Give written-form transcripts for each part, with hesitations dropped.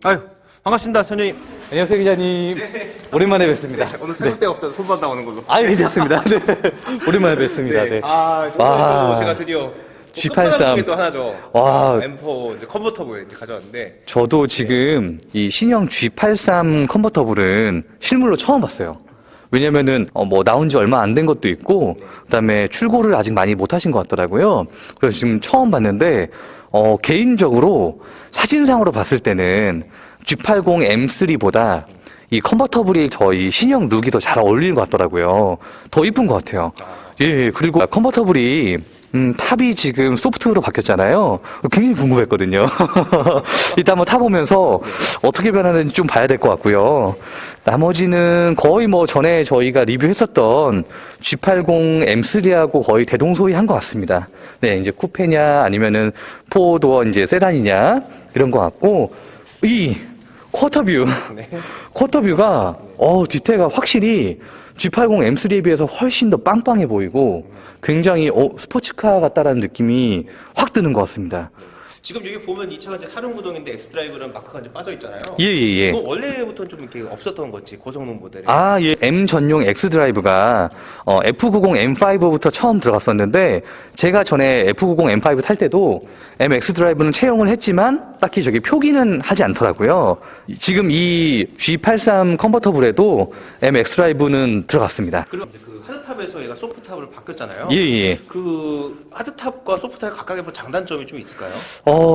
아유, 반갑습니다, 선생님. 안녕하세요, 기자님. 오랜만에 뵙습니다. 오늘 새울 데가 없어서 손만 나오는 걸로. 아유, 괜찮습니다. 네. 오랜만에 뵙습니다. 네. 아, 와. 제가 드디어 G83 중에 또 하나죠. 와. M4 이제 컨버터블 이제 가져왔는데. 저도 지금 이 신형 G83 컨버터블은 실물로 처음 봤어요. 왜냐면은 뭐 나온 지 얼마 안 된 것도 있고, 그다음에 출고를 아직 많이 못 하신 것 같더라고요. 그래서 지금 처음 봤는데 개인적으로 사진상으로 봤을 때는 G80 M3보다 이 컨버터블이 저희 신형 룩이 더 잘 어울리는 것 같더라고요. 더 이쁜 것 같아요. 예, 그리고 컨버터블이 탑이 지금 소프트로 바뀌었잖아요. 굉장히 궁금했거든요. 이따 한번 타보면서 어떻게 변하는지 좀 봐야 될 것 같고요. 나머지는 거의 뭐 전에 저희가 리뷰했었던 G80 M3하고 거의 대동소이한 것 같습니다. 네, 이제 쿠페냐 아니면은 4도어 이제 세단이냐 이런 것 같고, 이 쿼터뷰, 쿼터뷰가 디테일가 확실히 G80 M3에 비해서 훨씬 더 빵빵해 보이고 굉장히 스포츠카 같다라는 느낌이 확 드는 것 같습니다. 지금 여기 보면 이 차가 이제 사륜구동인데 엑스드라이브라는 마크가 이제 빠져 있잖아요. 예. 이거 원래부터는 좀 이렇게 없었던 거지, 고성능 모델에. 아, 예. M 전용 X드라이브가 F90 M5부터 처음 들어갔었는데, 제가 전에 F90 M5 탈 때도 M X드라이브는 채용을 했지만 딱히 저기 표기는 하지 않더라고요. 지금 이 G83 컨버터블에도 M X드라이브는 들어갔습니다. 그리고 이제 그 하드탑에서 얘가 소프트탑으로 바뀌었잖아요. 예. 그 하드탑과 소프트탑 각각의 뭐 장단점이 좀 있을까요?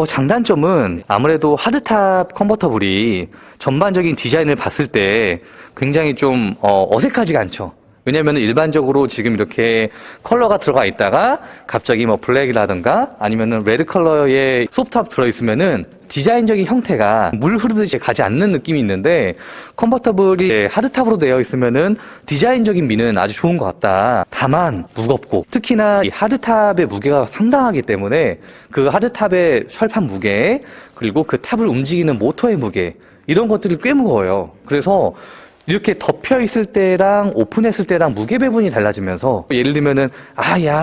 장단점은 아무래도 하드탑 컨버터블이 전반적인 디자인을 봤을 때 굉장히 좀 어색하지가 않죠. 왜냐면 일반적으로 지금 이렇게 컬러가 들어가 있다가 갑자기 뭐 블랙이라든가 아니면은 레드 컬러의 소프트탑 들어있으면은 디자인적인 형태가 물 흐르듯이 가지 않는 느낌이 있는데, 컨버터블이 하드탑으로 되어 있으면은 디자인적인 미는 아주 좋은 것 같다. 다만 무겁고, 특히나 이 하드탑의 무게가 상당하기 때문에 그 하드탑의 철판 무게, 그리고 그 탑을 움직이는 모터의 무게, 이런 것들이 꽤 무거워요. 그래서 이렇게 덮여 있을 때랑 오픈했을 때랑 무게 배분이 달라지면서, 예를 들면은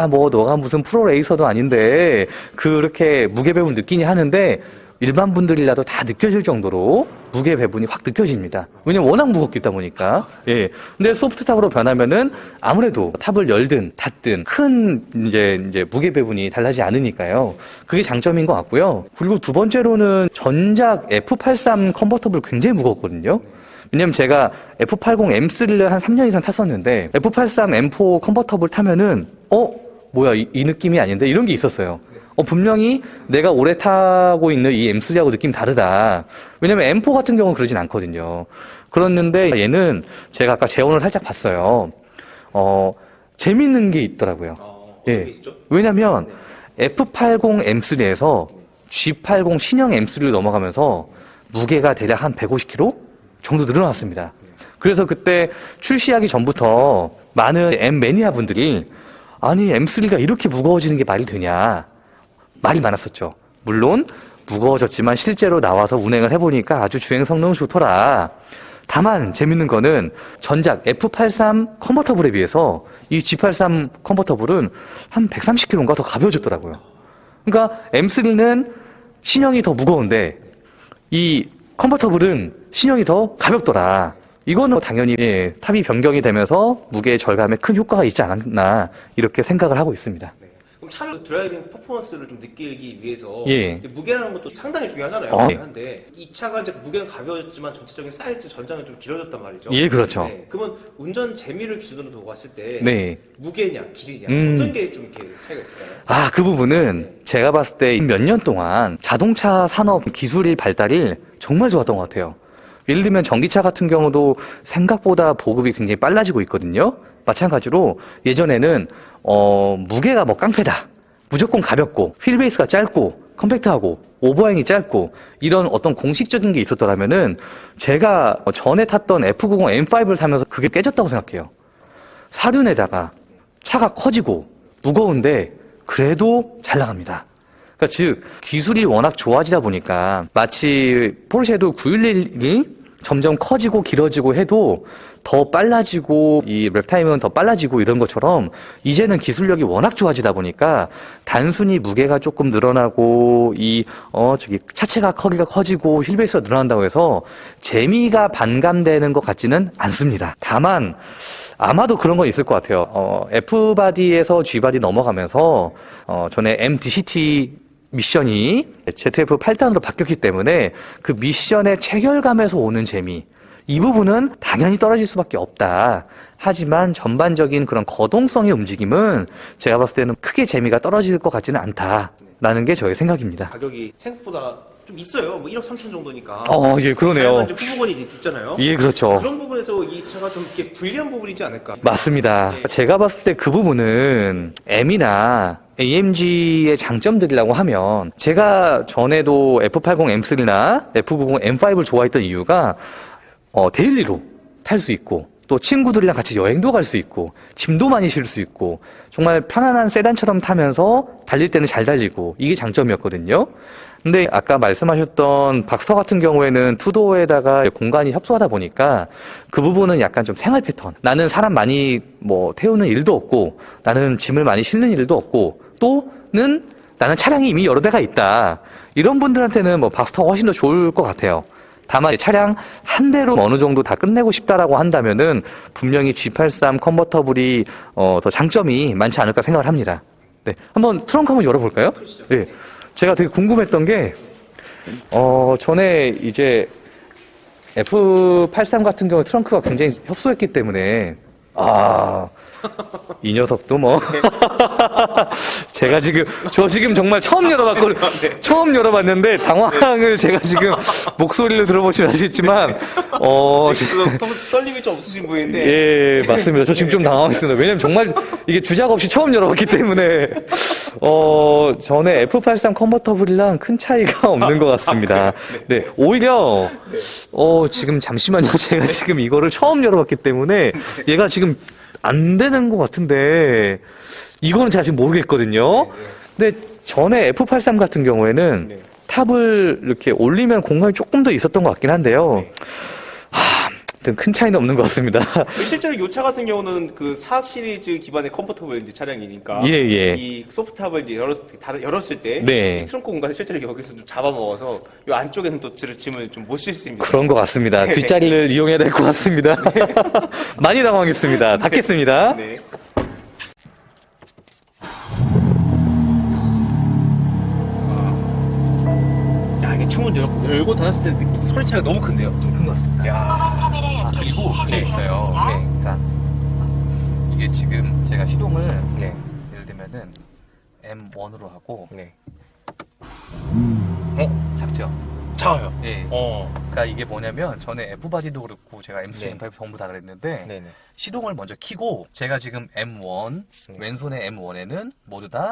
뭐 너가 무슨 프로 레이서도 아닌데 그렇게 무게 배분 느끼니 하는데, 일반 분들이라도 다 느껴질 정도로 무게 배분이 확 느껴집니다. 왜냐면 워낙 무겁기 때문이니까. 예. 근데 소프트 탑으로 변하면은 아무래도 탑을 열든 닫든 큰 이제 무게 배분이 달라지지 않으니까요. 그게 장점인 것 같고요. 그리고 두 번째로는 전작 F83 컨버터블 굉장히 무겁거든요. 왜냐면 제가 F80 M3를 한 3년 이상 탔었는데, F83 M4 컨버터블 타면은 뭐야 이 느낌이 아닌데, 이런 게 있었어요. 분명히 내가 오래 타고 있는 이 M3하고 느낌이 다르다. 왜냐면 M4 같은 경우는 그러진 않거든요. 그렇는데 얘는 제가 아까 재원을 살짝 봤어요. 재밌는 게 있더라고요. 어떤 게 있죠? 왜냐면 F80 M3에서 G80 신형 M3를 넘어가면서 무게가 대략 한 150kg 정도 늘어났습니다. 그래서 그때 출시하기 전부터 많은 M 매니아 분들이 아니 M3가 이렇게 무거워지는 게 말이 되냐, 말이 많았었죠. 물론 무거워졌지만 실제로 나와서 운행을 해보니까 아주 주행 성능은 좋더라. 다만 재밌는 거는 전작 F83 컨버터블에 비해서 이 G83 컨버터블은 한 130kg인가 더 가벼워졌더라고요. 그러니까 M3는 신형이 더 무거운데 이 컨버터블은 신형이 더 가볍더라. 이거는 당연히 탑이 변경이 되면서 무게 절감에 큰 효과가 있지 않았나, 이렇게 생각을 하고 있습니다. 그럼 차를 드라이빙 퍼포먼스를 좀 느끼기 위해서 예. 무게라는 것도 상당히 중요하잖아요. 한데 이 차가 이제 무게는 가벼워졌지만 전체적인 사이즈 전장은 좀 길어졌단 말이죠. 예, 그렇죠. 네. 그러면 운전 재미를 기준으로 두고 봤을 때 네. 무게냐 길이냐 어떤 게 좀 이렇게 차이가 있을까요? 그 부분은 제가 봤을 때 몇 년 동안 자동차 산업 기술의 발달이 정말 좋았던 것 같아요. 예를 들면 전기차 같은 경우도 생각보다 보급이 굉장히 빨라지고 있거든요. 마찬가지로 예전에는 무게가 뭐 깡패다, 무조건 가볍고 휠베이스가 짧고 컴팩트하고 오버행이 짧고 이런 어떤 공식적인 게 있었더라면은 제가 전에 탔던 F90 M5를 타면서 그게 깨졌다고 생각해요. 사륜에다가 차가 커지고 무거운데 그래도 잘 나갑니다. 그러니까 즉 기술이 워낙 좋아지다 보니까, 마치 포르쉐도 911이 점점 커지고 길어지고 해도 더 빨라지고 이 랩타임은 더 빨라지고 이런 것처럼 이제는 기술력이 워낙 좋아지다 보니까 단순히 무게가 조금 늘어나고 저기 차체가 크기가 커지고 휠베이스가 늘어난다고 해서 재미가 반감되는 것 같지는 않습니다. 다만 아마도 그런 건 있을 것 같아요. F바디에서 G바디 넘어가면서 전에 MDCT 미션이 ZF 8단으로 바뀌었기 때문에 그 미션의 체결감에서 오는 재미, 이 부분은 당연히 떨어질 수밖에 없다. 하지만 전반적인 그런 거동성의 움직임은 제가 봤을 때는 크게 재미가 떨어질 것 같지는 않다라는 게 저의 생각입니다. 가격이 생각보다 좀 있어요. 뭐 1억 3천 정도니까. 예, 그러네요. 이제 후보권이 있잖아요. 예, 그렇죠. 그런 부분에서 이 차가 좀 이렇게 불리한 부분이지 않을까. 맞습니다. 예. 제가 봤을 때 그 부분은 M이나 AMG의 장점들이라고 하면 제가 전에도 F80 M3나 F90 M5를 좋아했던 이유가 데일리로 탈 수 있고 또 친구들이랑 같이 여행도 갈 수 있고 짐도 많이 실 수 있고 정말 편안한 세단처럼 타면서 달릴 때는 잘 달리고 이게 장점이었거든요. 근데 아까 말씀하셨던 박서 같은 경우에는 투도어에다가 공간이 협소하다 보니까 그 부분은 약간 좀 생활 패턴. 나는 사람 많이 태우는 일도 없고 나는 짐을 많이 실는 일도 없고 또는 나는 차량이 이미 여러 대가 있다. 이런 분들한테는 박스터가 훨씬 더 좋을 것 같아요. 다만 차량 한 대로 어느 정도 다 끝내고 싶다라고 한다면은 분명히 G83 컨버터블이 더 장점이 많지 않을까 생각을 합니다. 네, 한번 트렁크 한번 열어볼까요? 네, 제가 되게 궁금했던 게 전에 이제 F83 같은 경우 트렁크가 굉장히 협소했기 때문에 이 녀석도 저 지금 정말 처음 열어봤는데 당황을 제가 지금 목소리를 들어보시면 아시겠지만 떨림이 좀 없으신 분인데. 예, 맞습니다. 저 지금 좀 당황했습니다. 왜냐면 정말 이게 주작 없이 처음 열어봤기 때문에 전에 F83 컨버터블이랑 큰 차이가 없는 것 같습니다. 네, 오히려 지금 잠시만요. 제가 지금 이거를 처음 열어봤기 때문에 얘가 지금 안 되는 것 같은데 이거는 제가 지금 모르겠거든요. 근데 전에 F83 같은 경우에는 탑을 이렇게 올리면 공간이 조금 더 있었던 것 같긴 한데요. 아무튼 큰 차이는 없는 것 같습니다. 실제로 이 차 같은 경우는 그 4 시리즈 기반의 컴포터블 이제 차량이니까 예. 이 소프트탑을 이제 열었을 때 네. 이 트렁크 공간을 실제로 여기서 좀 잡아먹어서 이 안쪽에는 또 짐을 좀 못 실 수 있습니다. 그런 것 같습니다. 뒷자리를 이용해야 될 것 같습니다. 많이 당황했습니다. 닫겠습니다. 네. 야, 이게 창문 열고 닫았을 때 소리 차이가 너무 큰데요? 좀 큰 것 같습니다. 야. 그리고 이게 있어요. 네. 그러니까 이게 지금 제가 시동을 예를 들면은 M1으로 하고 작죠? 작아요. 네. 그러니까 이게 뭐냐면 전에 F바디도 그렇고 제가 M3, M5 전부 다 그랬는데 시동을 먼저 켜고 제가 지금 M1 왼손의 M1에는 모두 다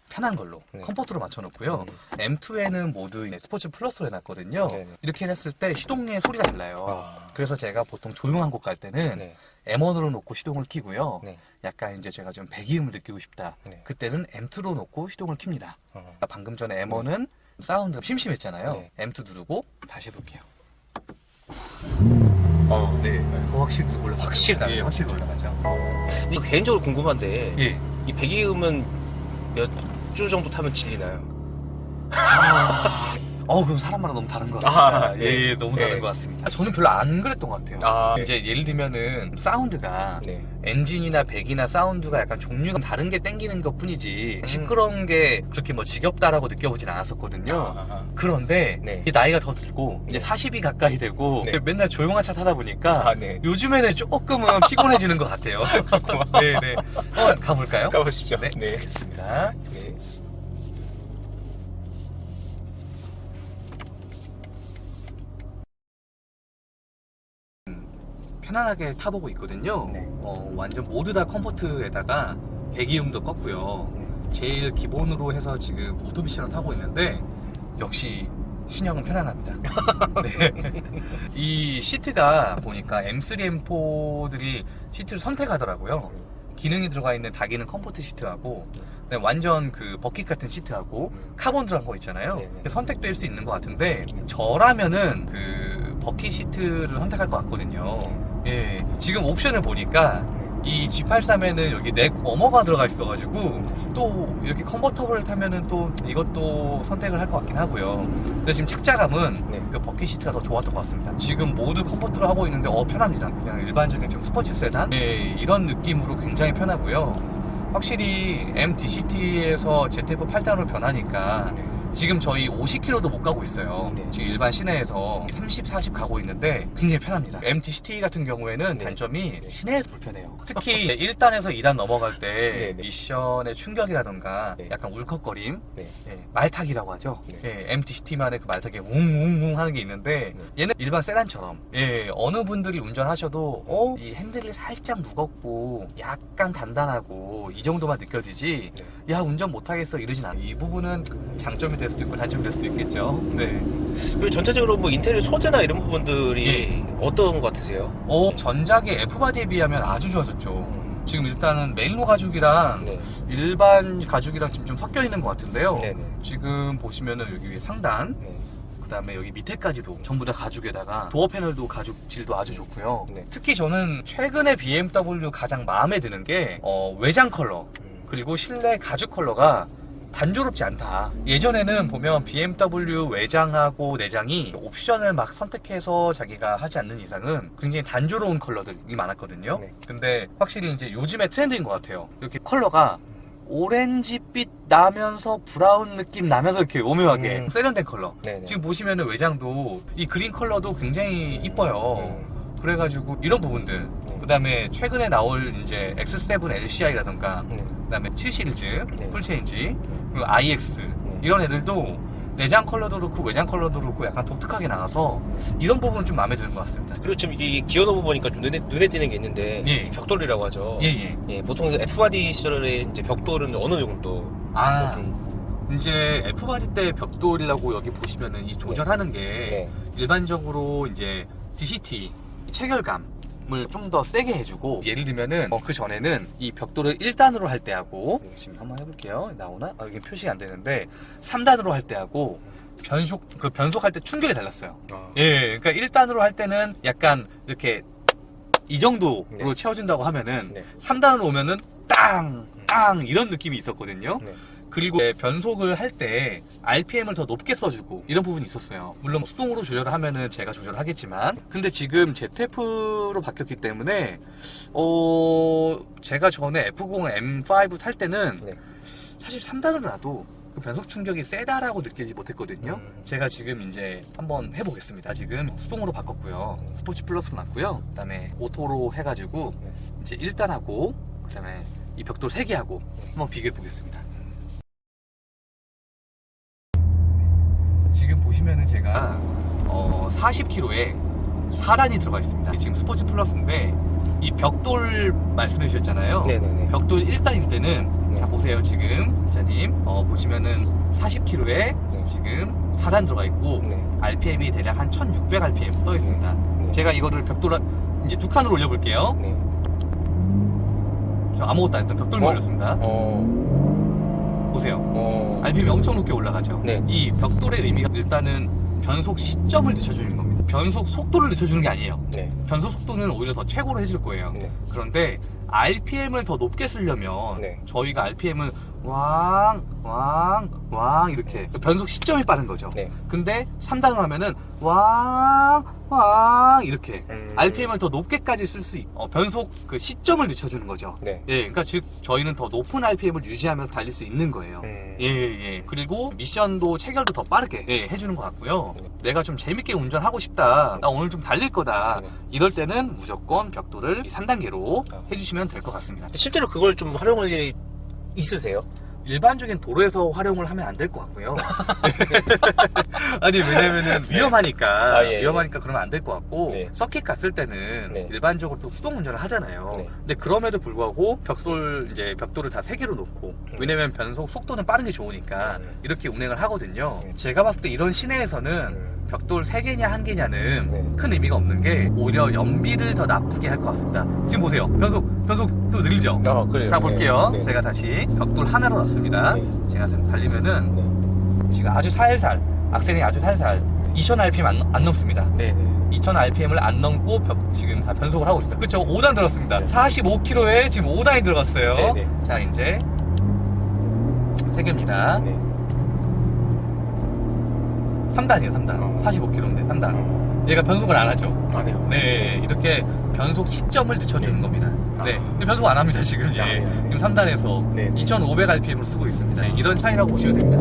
편한 걸로 컴포트로 맞춰놓고요. M2에는 모두 스포츠 플러스로 해놨거든요. 이렇게 했을 때 시동의 소리가 달라요. 그래서 제가 보통 조용한 곳 갈 때는 M1으로 놓고 시동을 켜고요. 약간 이제 제가 좀 배기음을 느끼고 싶다. 그때는 M2로 놓고 시동을 켭니다. 그러니까 방금 전에 M1은 사운드 심심했잖아요. M2 누르고 다시 해볼게요. 더 확실히 올라가죠. 확실히 나요. 예, 확실히 올라가죠. 이거 개인적으로 궁금한데 예. 이 배기음은 몇 주 정도 타면 질리나요? 그럼 사람마다 너무 다른 것 같습니다. 예, 너무 다른 것 같습니다. 저는 별로 안 그랬던 것 같아요. 이제 예를 들면은 사운드가 엔진이나 배기나 사운드가 약간 종류가 다른 게 땡기는 것 뿐이지 시끄러운 게 그렇게 지겹다라고 느껴보진 않았었거든요. 그런데 이 나이가 더 들고 이제 40이 가까이 되고 맨날 조용한 차 타다 보니까 요즘에는 조금은 피곤해지는 것 같아요. 네네. 가볼까요? 가보시죠. 네. 알겠습니다. 편안하게 타보고 있거든요. 완전 모두 다 컴포트에다가 배기음도 껐고요. 제일 기본으로 해서 지금 오토미션을 타고 있는데 역시 신형은 편안합니다. 이 시트가 보니까 M3, M4들이 시트를 선택하더라고요. 기능이 들어가 있는 다기능 컴포트 시트하고 완전 그 버킷 같은 시트하고 카본 들어간 거 있잖아요. 선택될 수 있는 것 같은데 저라면은 그 버킷 시트를 선택할 것 같거든요. 예, 지금 옵션을 보니까 이 G83에는 여기 넥 워머가 들어가 있어가지고 또 이렇게 컨버터블을 타면은 또 이것도 선택을 할 것 같긴 하고요. 근데 지금 착자감은 그 버킷 시트가 더 좋았던 것 같습니다. 지금 모두 컨버터를 하고 있는데 편합니다. 그냥 일반적인 좀 스포츠 세단 이런 느낌으로 굉장히 편하고요. 확실히 MDCT에서 ZF 8단으로 변하니까 지금 저희 50km도 못 가고 있어요. 지금 일반 시내에서 30, 40 가고 있는데 굉장히 편합니다. MTCT 같은 경우에는 단점이 시내에서 불편해요. 특히 1단에서 2단 넘어갈 때 미션의 충격이라던가 약간 울컥거림, 말타기라고 하죠. MTCT만의 그 말타기 웅웅웅 하는 게 있는데 얘는 일반 세단처럼 어느 분들이 운전하셔도 이 핸들이 살짝 무겁고 약간 단단하고 이 정도만 느껴지지 야 운전 못하겠어 이러진 않아요. 이 부분은 장점이 될 수도 있고 단점이 될 수도 있겠죠. 그리고 전체적으로 뭐 인테리어 소재나 이런 부분들이 어떤 것 같으세요? 전작의 F바디에 비하면 아주 좋아졌죠. 지금 일단은 메인로 가죽이랑 일반 가죽이랑 지금 좀 섞여 있는 것 같은데요. 지금 보시면은 여기 위에 상단, 그 다음에 여기 밑에까지도 전부 다 가죽에다가 도어 패널도 가죽 질도 아주 좋고요. 특히 저는 최근에 BMW 가장 마음에 드는 게 외장 컬러 그리고 실내 가죽 컬러가 단조롭지 않다. 예전에는 보면 BMW 외장하고 내장이 옵션을 막 선택해서 자기가 하지 않는 이상은 굉장히 단조로운 컬러들이 많았거든요. 근데 확실히 이제 요즘의 트렌드인 것 같아요. 이렇게 컬러가 오렌지빛 나면서 브라운 느낌 나면서 이렇게 오묘하게 세련된 컬러. 지금 보시면은 외장도 이 그린 컬러도 굉장히 이뻐요. 그래가지고 이런 부분들, 그 다음에 최근에 나올 이제 X7 LCI라던가, 그 다음에 7 시리즈 풀체인지, 그리고 IX 이런 애들도 내장 컬러도 그렇고 외장 컬러도 그렇고 약간 독특하게 나와서 이런 부분은 좀 마음에 드는 것 같습니다. 그리고 지금 이 기어노브 보니까 좀 눈에 띄는 게 있는데 이 벽돌이라고 하죠. 보통 F바디 시절에 이제 벽돌은 어느 정도? 이제 F바디 때 벽돌이라고 여기 보시면은 이 조절하는 게 일반적으로 이제 DCT 체결감을 좀 더 세게 해주고, 예를 들면은 그 전에는 이 벽돌을 1단으로 할 때 하고, 지금 한번 해볼게요. 나오나? 여기 표시가 안 되는데 3단으로 할 때 하고 변속할 때 충격이 달랐어요. 그러니까 1단으로 할 때는 약간 이렇게 이 정도로 채워진다고 하면은 3단으로 오면은 땅 이런 느낌이 있었거든요. 그리고 변속을 할 때 RPM을 더 높게 써주고 이런 부분이 있었어요. 물론 수동으로 조절을 하면은 제가 조절을 하겠지만, 근데 지금 ZF로 바뀌었기 때문에 제가 전에 F0 M5 탈 때는 사실 3단으로 놔도 그 변속 충격이 세다라고 느끼지 못했거든요. 제가 지금 이제 한번 해보겠습니다. 지금 수동으로 바꿨고요, 스포츠 플러스로 놨고요, 그 다음에 오토로 해가지고 이제 1단하고 그 다음에 이 벽돌 3개 하고 한번 비교해 보겠습니다. 지금 보시면은 제가 40km에 4단이 들어가 있습니다. 지금 스포츠 플러스인데 이 벽돌 말씀해 주셨잖아요. 벽돌 1단일 때는 자 보세요. 지금 기자님 보시면은 40km에 지금 4단 들어가 있고 RPM이 대략 한 1600rpm 떠 있습니다. 제가 이거를 벽돌 이제 2칸으로 올려볼게요. 저 아무것도 안 했던 벽돌만 올렸습니다. 보세요. RPM이 엄청 높게 올라가죠. 이 벽돌의 의미가 일단은 변속 시점을 늦춰주는 겁니다. 변속 속도를 늦춰주는 게 아니에요. 변속 속도는 오히려 더 최고로 해줄 거예요. 그런데 RPM을 더 높게 쓰려면 저희가 RPM을 왕 이렇게 변속 시점이 빠른 거죠. 근데 3단으로 하면은 왕 이렇게 RPM을 더 높게까지 쓸 수 있고 변속 그 시점을 늦춰주는 거죠. 그러니까 즉 저희는 더 높은 RPM을 유지하면서 달릴 수 있는 거예요. 그리고 미션도 체결도 더 빠르게 해주는 것 같고요. 내가 좀 재밌게 운전하고 싶다, 나 오늘 좀 달릴 거다, 이럴 때는 무조건 벽돌을 3단계로 해주시면 될 것 같습니다. 실제로 그걸 좀 활용할 일이 있으세요? 일반적인 도로에서 활용을 하면 안 될 것 같고요. 아니 왜냐면은 위험하니까 위험하니까 그러면 안 될 것 같고, 서킷 갔을 때는 일반적으로 또 수동 운전을 하잖아요. 근데 그럼에도 불구하고 벽돌을 다 3개로 놓고, 왜냐면 변속 속도는 빠른 게 좋으니까 이렇게 운행을 하거든요. 제가 봤을 때 이런 시내에서는 벽돌 3개냐 1개냐는 큰 의미가 없는 게 오히려 연비를 더 나쁘게 할 것 같습니다. 지금 보세요. 변속 좀 느리죠? 그래요. 자 볼게요. 제가 다시 벽돌 하나로 놨습니다. 제가 달리면은 지금 아주 살살, 악셀이 아주 살살 2000rpm 안 넘습니다. 네네. 2000rpm을 안 넘고 지금 다 변속을 하고 있습니다. 그쵸? 5단 들었습니다. 45km에 지금 5단이 들어갔어요. 네네. 자, 이제 3개입니다. 네. 3단이에요, 3단. 45km인데 3단. 얘가 변속을 안 하죠. 안 해요. 네, 이렇게 변속 시점을 늦춰주는 네. 겁니다. 네, 근데 변속 안 합니다, 지금. 아, 예. 네. 지금 3단에서 네. 2500rpm을 쓰고 있습니다. 네, 이런 차이라고 보시면 됩니다.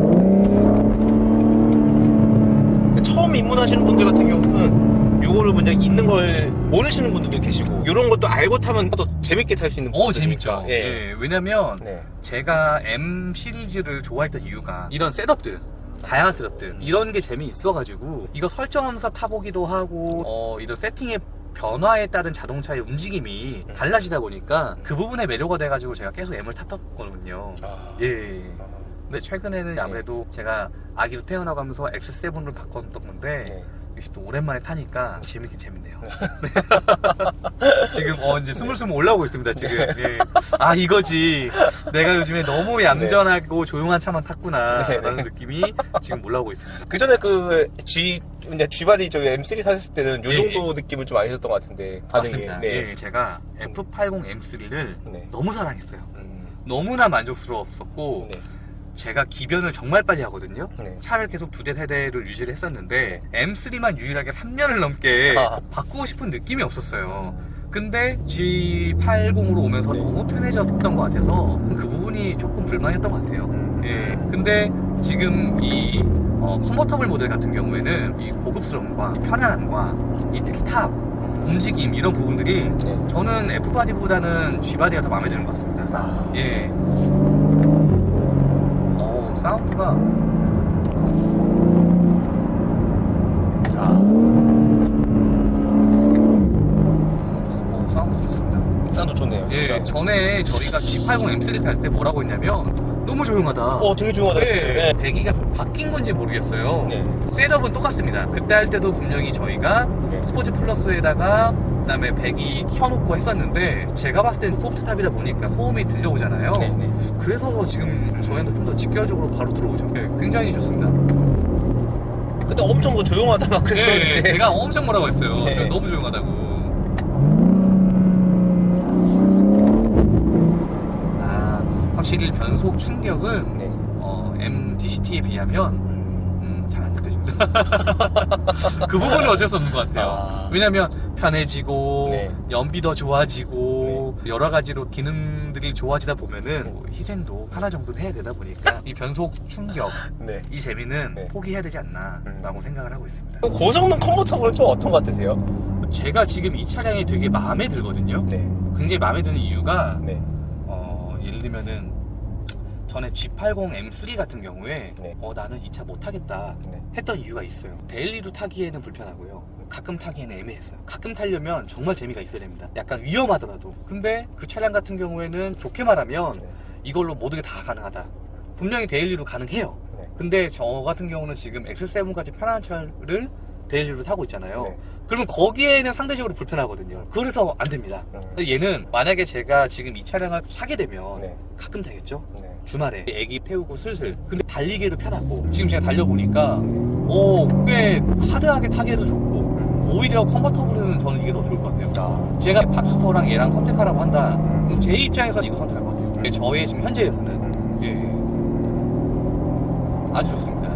처음 입문하시는 분들 같은 경우는 요거를 먼저 있는 걸 모르시는 분들도 계시고 요런 것도 알고 타면 또 재밌게 탈 수 있는 재밌죠. 예. 예, 왜냐면 네. 제가 M 시리즈를 좋아했던 이유가 이런 셋업들, 다양한 셋업들 이런 게 재미있어가지고 이거 설정하면서 타보기도 하고 이런 세팅의 변화에 따른 자동차의 움직임이 달라지다 보니까 그 부분에 매료가 돼가지고 제가 계속 M을 탔었거든요. 예. 근데 최근에는 아무래도 제가 아기로 태어나고 하면서 X7을 바꿨던 건데 네. 역시 또 오랜만에 타니까 재밌긴 재밌네요. 지금 이제 스물스물 올라오고 있습니다. 지금. 예. 아 이거지. 내가 요즘에 너무 얌전하고 조용한 차만 탔구나 라는 느낌이 지금 올라오고 있습니다. 그 전에 G바디 저희 M3 사셨을 때는 요 정도 느낌을 좀 아니셨던 것 같은데 반응이. 맞습니다. 네. 예, 제가 F80 M3를 네. 너무 사랑했어요. 너무나 만족스러웠었고 네. 제가 기변을 정말 빨리 하거든요. 네. 차를 계속 2대, 3대를 유지를 했었는데 M3만 유일하게 3년을 넘게 바꾸고 싶은 느낌이 없었어요. 근데 G80으로 오면서 너무 편해졌던 것 같아서 그 부분이 조금 불만이었던 것 같아요. 예. 근데 지금 이 컨버터블 모델 같은 경우에는 이 고급스러움과 이 편안함과 이 특히 탑 움직임 이런 부분들이 저는 F바디보다는 G바디가 더 마음에 드는 것 같습니다. 예. 사운드가 사운드 좋습니다. 사운드 좋네요. 진짜. 예, 전에 저희가 G80 M3 탈 때 뭐라고 했냐면 너무 조용하다. 되게 조용하다. 네, 배기가 바뀐 건지 모르겠어요. 네. 셋업은 똑같습니다. 그때 할 때도 분명히 저희가 스포츠 플러스에다가 그다음에 배기 켜놓고 했었는데 제가 봤을 때는 소프트탑이다 보니까 소음이 들려오잖아요. 네. 그래서 지금 저희한테 좀 더 직결적으로 바로 들어오죠. 네, 굉장히 좋습니다. 그때 엄청 뭐 조용하다 막 그랬는데. 네, 제가 엄청 뭐라고 했어요. 네. 제가 너무 조용하다고. 확실히 변속 충격은 MGCT에 비하면 잘 안 느껴집니다. 그 부분은 어쩔 수 없는 것 같아요. 왜냐면 편해지고 연비 더 좋아지고 여러 가지로 기능들이 좋아지다 보면은 희생도 하나 정도는 해야 되다 보니까 이 변속 충격 이 재미는 포기해야 되지 않나 라고 생각을 하고 있습니다. 고성능 컨버터블은 좀 어떤 것 같으세요? 제가 지금 이 차량이 되게 마음에 들거든요. 굉장히 마음에 드는 이유가 예를 들면은 전에 G80 M3 같은 경우에 나는 이 차 못 타겠다 했던 이유가 있어요. 데일리로 타기에는 불편하고요. 가끔 타기에는 애매했어요. 가끔 타려면 정말 재미가 있어야 됩니다. 약간 위험하더라도. 근데 그 차량 같은 경우에는 좋게 말하면 이걸로 모든 게 다 가능하다. 분명히 데일리로 가능해요. 근데 저 같은 경우는 지금 X7까지 편한 차를 데일리로 타고 있잖아요. 그러면 거기에는 상대적으로 불편하거든요. 그래서 안 됩니다. 얘는 만약에 제가 지금 이 차량을 사게 되면 가끔 타겠죠? 주말에 애기 태우고 슬슬. 근데 달리기에도 편하고 지금 제가 달려보니까 꽤 하드하게 타기에도 좋고 오히려 컨버터블은 저는 이게 더 좋을 것 같아요. 제가 박스터랑 얘랑 선택하라고 한다. 그럼 제 입장에서는 이거 선택할 것 같아요. 저의 지금 현재에서는 아주 좋습니다.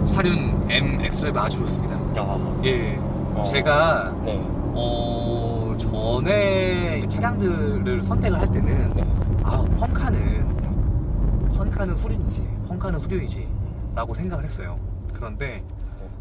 사륜 MX를 아주 좋습니다. 제가 전에 차량들을 선택을 할 때는 펑카는 후륜이지 라고 생각을 했어요. 그런데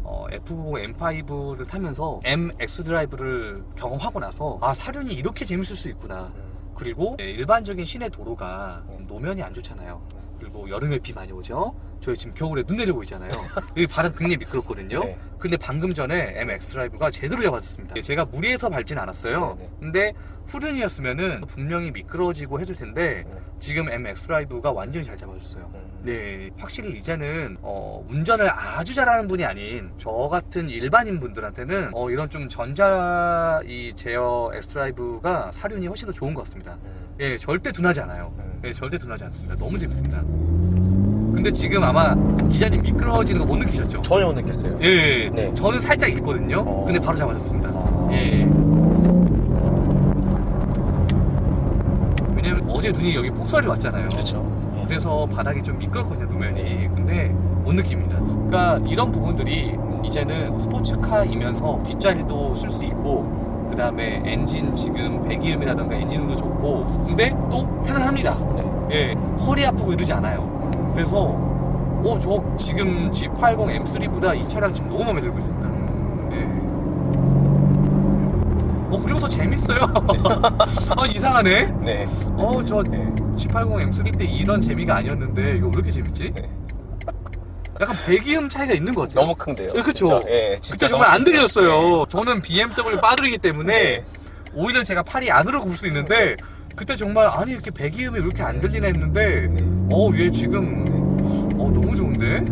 F5 M5를 타면서 MX 드라이브를 경험하고 나서 사륜이 이렇게 재밌을 수 있구나. 그리고 일반적인 시내 도로가 노면이 안 좋잖아요. 그리고 여름에 비 많이 오죠. 저희 지금 겨울에 눈 내리고 있잖아요. 여기 바닥 굉장히 미끄럽거든요. 네. 근데 방금 전에 MX 드라이브가 제대로 잡아줬습니다. 제가 무리해서 밟진 않았어요. 네, 네. 근데 후륜이었으면은 분명히 미끄러지고 해줄 텐데 네. 지금 MX 드라이브가 완전히 잘 잡아줬어요. 네, 확실히 이제는 운전을 아주 잘하는 분이 아닌 저 같은 일반인 분들한테는 이런 좀 전자 이 제어 X 드라이브가 사륜이 훨씬 더 좋은 것 같습니다. 예, 절대 둔하지 않아요. 예, 절대 둔하지 않습니다. 너무 재밌습니다. 근데 지금 아마 기자님 미끄러워지는 거 못 느끼셨죠? 전혀 못 느꼈어요. 예, 네. 저는 살짝 있거든요. 근데 바로 잡아줬습니다. 예. 왜냐면 어제 눈이 여기 폭설이 왔잖아요. 그렇죠. 그래서 바닥이 좀 미끄럽거든요,路面이. 근데 못 느낍니다. 그러니까 이런 부분들이 이제는 스포츠카이면서 뒷자리도 쓸 수 있고, 그 다음에 엔진 지금 배기음이라던가 엔진음도 좋고, 근데 또 편안합니다. 예, 허리 아프고 이러지 않아요. 그래서 저 지금 G80 M3보다 이 차량 지금 너무 마음에 들고 있습니다. 예. 그리고 더 재밌어요. 이상하네. 네. 저 G80 M3 때 이런 재미가 아니었는데 이거 왜 이렇게 재밌지? 네. 약간 배기음 차이가 있는 것 같아요. 너무 큰데요. 예, 그쵸? 진짜. 예, 진짜 그때 정말 너무 안 들렸어요. 저는 BMW 빠들이기 때문에 네. 오히려 제가 팔이 안으로 굽을 수 있는데 그때 정말 아니 이렇게 배기음이 왜 이렇게 안 들리나 했는데 얘 지금 너무 좋은데?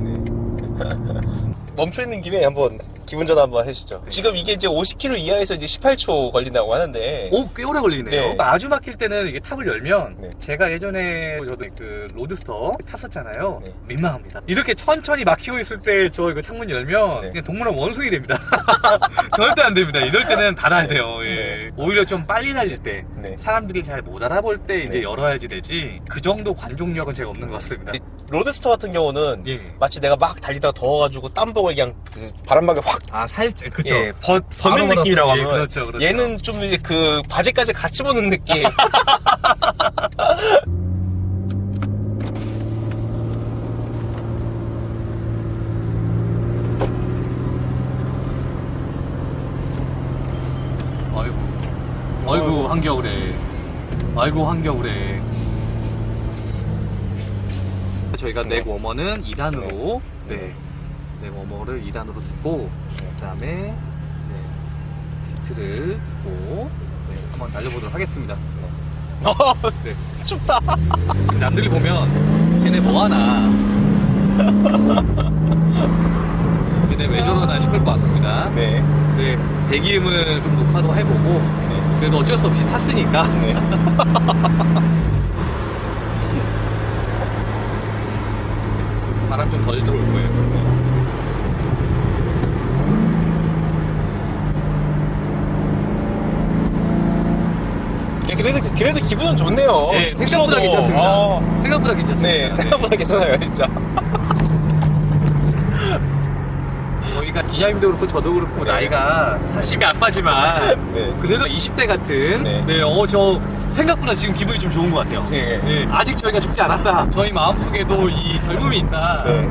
멈춰 있는 김에 한번 기분 전환 한번 하시죠. 지금 이게 이제 50km 이하에서 이제 18초 걸린다고 하는데. 꽤 오래 걸리네요. 네. 아주 막힐 때는 이게 탑을 열면 네. 제가 예전에 저도 그 로드스터 탔었잖아요. 네. 민망합니다. 이렇게 천천히 막히고 있을 때 저 이거 창문 열면 네. 그냥 동물원 원숭이 됩니다. 절대 안 됩니다. 이럴 때는 닫아야 돼요. 예. 네. 오히려 좀 빨리 달릴 때 네. 사람들이 잘 못 알아볼 때 이제 네. 열어야지 되지. 그 정도 관종력은 제가 없는 것 같습니다. 로드스터 같은 경우는 예. 마치 내가 막 달리다가 더워가지고 땀봉을 그냥 그 바람막에 확 살짝 그쵸. 예, 버는 바로 느낌이라고 걸어서, 하면 그렇죠, 그렇죠. 얘는 좀 이제 그 바지까지 같이 보는 느낌. 아이고 한겨울에 한겨울에 저희가 넥 워머는 2단으로 넥 워머를 2단으로 두고 그 다음에 히트를 주고 한번 달려보도록 하겠습니다. 네. 춥다. 지금 남들이 보면 쟤네 뭐하나 쟤네 왜 저러나 싶을 것 같습니다. 네. 네, 배기음을 좀 녹화도 해보고 그래도 어쩔 수 없이 탔으니까 네. 바람 좀 덜 들어올 거예요. 예, 그래도 기분은 좋네요. 네, 생각보다 추워도. 괜찮습니다. 생각보다 괜찮습니다. 네, 생각보다 괜찮아요, 진짜. 저희가 기자님도 그렇고 저도 그렇고 네. 나이가 40이 안 빠지만 네. 그래도 20대 같은 네. 저 생각보다 지금 기분이 좀 좋은 것 같아요. 네. 네, 아직 저희가 죽지 않았다. 저희 마음속에도 이 젊음이 있다. 네.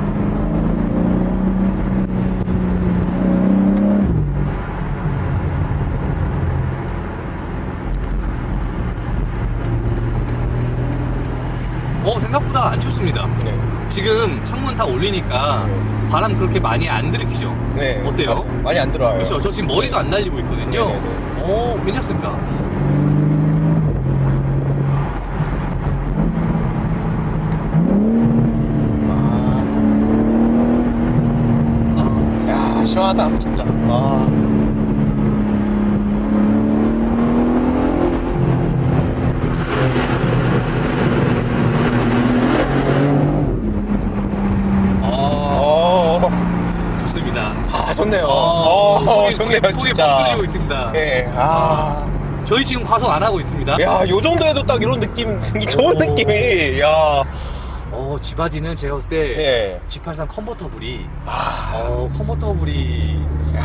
생각보다 안 춥습니다. 네. 지금 창문 다 올리니까 바람 그렇게 많이 안 들이키죠? 네. 어때요? 많이 안 들어와요. 그렇죠. 저 지금 머리도 안 날리고 있거든요. 네네네. 괜찮습니다. 야, 시원하다, 진짜. 좋습니다. 좋네요. 좋네요, 속이 진짜. 뻥 뚫리고 있습니다. 예, 저희 지금 과속 안 하고 있습니다. 야, 요 정도에도 딱 이런 느낌, 좋은 느낌이, 야. G바디는 제가 봤을 때 예. G83 컨버터블이 컨버터블이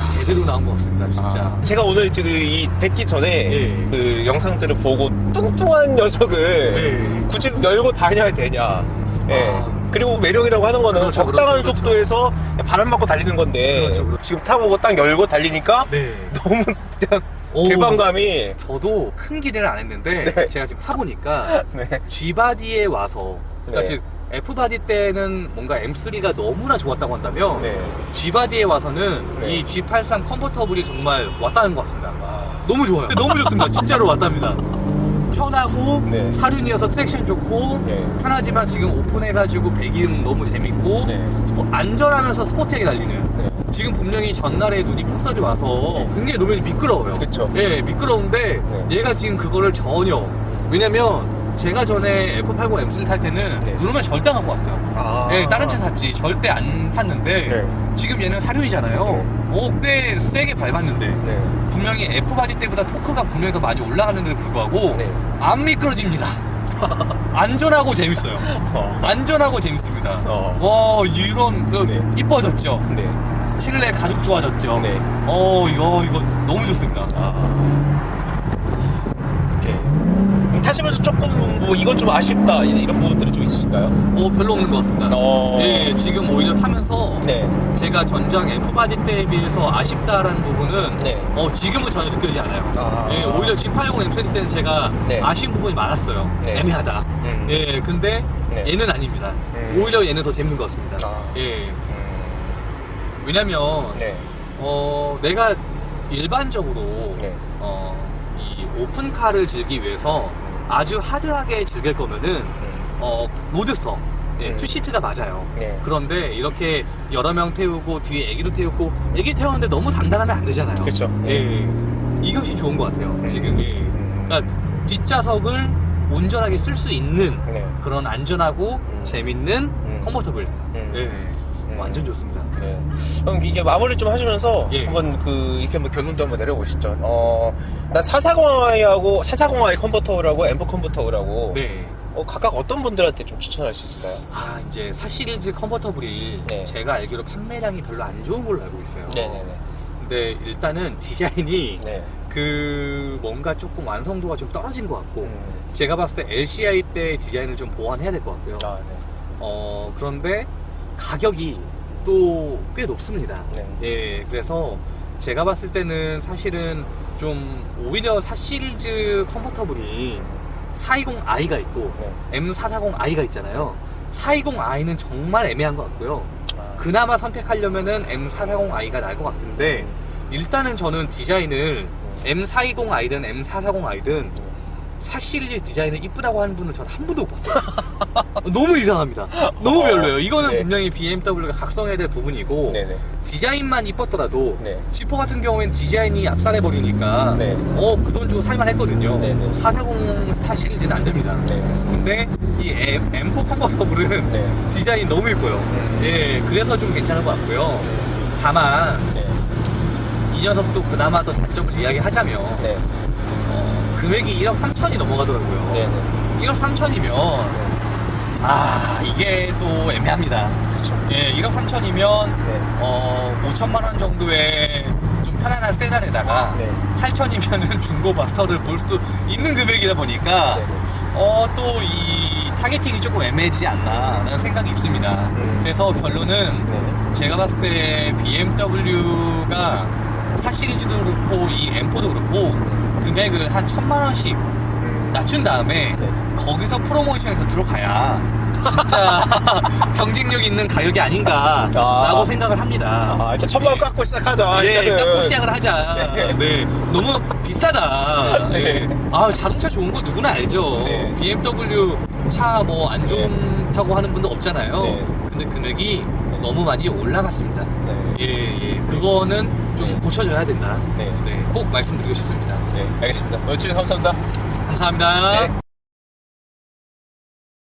제대로 나온 것 같습니다, 진짜. 제가 오늘 지금 이 뵙기 전에 예. 그 영상들을 보고 뚱뚱한 녀석을 네. 굳이 열고 다녀야 되냐. 예. 그리고 매력이라고 하는 거는 그렇죠, 적당한 그렇죠. 속도에서 바람 맞고 달리는 건데 그렇죠, 그렇죠. 지금 타보고 딱 열고 달리니까 네. 너무 그냥 개방감이. 저도 큰 기대를 안 했는데 네. 제가 지금 타보니까 네. G바디에 와서 그러니까 네. 즉 F바디 때는 뭔가 M3가 너무나 좋았다고 한다면 네. G바디에 와서는 네. 이 G83 컨버터블이 정말 왔다는 것 같습니다. 아. 너무 좋아요. 너무 좋습니다. 진짜로 왔답니다. 편하고 네. 사륜이어서 트랙션 좋고 네. 편하지만 지금 오픈해가지고 배기음 너무 재밌고 네. 안전하면서 스포티하게 달리는 네. 지금 분명히 전날에 눈이 폭설이 와서 굉장히路面이 미끄러워요. 그쵸. 예, 미끄러운데 네. 얘가 지금 그거를 전혀 왜냐면 제가 전에 F80 M3 탈 때는 네. 눈 오면 절대 안 갖고 왔어요. 아. 예, 다른 차 탔지 절대 안 탔는데 네. 지금 얘는 사륜이잖아요. 꽤 세게 밟았는데 네. 분명히 F바디 때보다 토크가 분명히 더 많이 올라가는데도 불구하고 네. 안 미끄러집니다. 안전하고 재밌어요. 안전하고 재밌습니다. 와 이런 네. 이뻐졌죠. 네. 실내 가죽 좋아졌죠. 네. 이거 너무 좋습니다. 오케이. 타시면서 조금 뭐 이건 좀 아쉽다 이런 부분들이 좀 있으실까요? 별로 없는 것 같습니다. 예, 지금 오히려 타면서 네. 제가 전장 F바디 때에 비해서 아쉽다라는 부분은 네. 지금은 전혀 느껴지지 않아요. 아. 예, 오히려 G80 M3 때는 제가 네. 아쉬운 부분이 많았어요. 네. 애매하다. 예, 근데 네. 얘는 아닙니다. 오히려 얘는 더 재밌는 것 같습니다. 아. 예. 왜냐면 네. 내가 일반적으로 네. 이 오픈카를 즐기기 위해서 아주 하드하게 즐길 거면은 로드스터 투시트가 맞아요. 네. 그런데 이렇게 여러 명 태우고 뒤에 애기도 태우고 애기 태우는데 너무 단단하면 안 되잖아요. 그쵸. 예. 이것이 좋은 것 같아요. 지금. 예. 그러니까 뒷좌석을 온전하게 쓸 수 있는 네. 그런 안전하고 재밌는 컨버터블. 예. 완전 좋습니다. 네. 그럼 이게 마무리 좀 하시면서 예. 한번 이렇게 한번 결론도 한번 내려보시죠. 난 440i하고 440i 컨버터블하고 엠버 컨버터블하고 네. 각각 어떤 분들한테 좀 추천할 수 있을까요? 이제 4시리즈 컨버터블이 네. 제가 알기로 판매량이 별로 안 좋은 걸로 알고 있어요. 네네네. 근데 일단은 디자인이 네. 뭔가 조금 완성도가 좀 떨어진 것 같고 제가 봤을 때 LCI 때 디자인을 좀 보완해야 될 것 같고요. 아, 네. 그런데 가격이 또 꽤 높습니다. 네. 예, 그래서 제가 봤을 때는 사실은 좀 오히려 4시리즈 컨버터블이 420i가 있고 네. M440i가 있잖아요. 420i는 정말 애매한 것 같고요. 그나마 선택하려면은 M440i가 나을 것 같은데 일단은 저는 디자인을 M420i든 M440i든 4시리즈 디자인을 이쁘다고 하는 분은 전 한 분도 못 봤어요. 너무 이상합니다. 너무 별로예요. 이거는 네. 분명히 BMW가 각성해야 될 부분이고 네네. 디자인만 이뻤더라도 네. G4 같은 경우엔 디자인이 앞살해버리니까 네. 그 돈 주고 살만 했거든요. 네네. 440 4시리즈는 안 됩니다. 네. 근데 이 M4 컨버터블은 네. 디자인이 너무 이뻐요. 예, 그래서 좀 괜찮은 것 같고요. 다만 네. 이 녀석도 그나마 더 단점을 이야기하자면 네. 금액이 1억 3천이 넘어가더라고요. 네네. 1억 3천이면 이게 또 애매합니다. 그렇죠. 예, 1억 3천이면 네. 5천만 원 정도의 좀 편안한 세단에다가 네. 8천이면은 중고 마스터를 볼 수도 있는 금액이다 보니까 네. 또 이 타겟팅이 조금 애매하지 않나라는 생각이 있습니다. 그래서 결론은 네. 제가 봤을 때 BMW가 4시리즈도 그렇고 이 M4도 그렇고 금액을 한 1,000만 원씩 낮춘 다음에 네. 거기서 프로모션에서 들어가야 진짜 경쟁력 있는 가격이 아닌가라고 생각을 합니다. 일단 1,000만 원 깎고 시작하자. 예, 일단은. 깎고 시작을 하자. 네. 네, 너무 비싸다. 네. 자동차 좋은 거 누구나 알죠. 네. BMW 차 뭐 안 좋다고 하는 분도 없잖아요. 네. 근데 금액이 너무 많이 올라갔습니다. 네. 예, 그거는 좀 고쳐줘야 된다. 네. 꼭 말씀드리고 싶습니다. 네, 알겠습니다. 오늘 주셔서 감사합니다. 감사합니다. 네.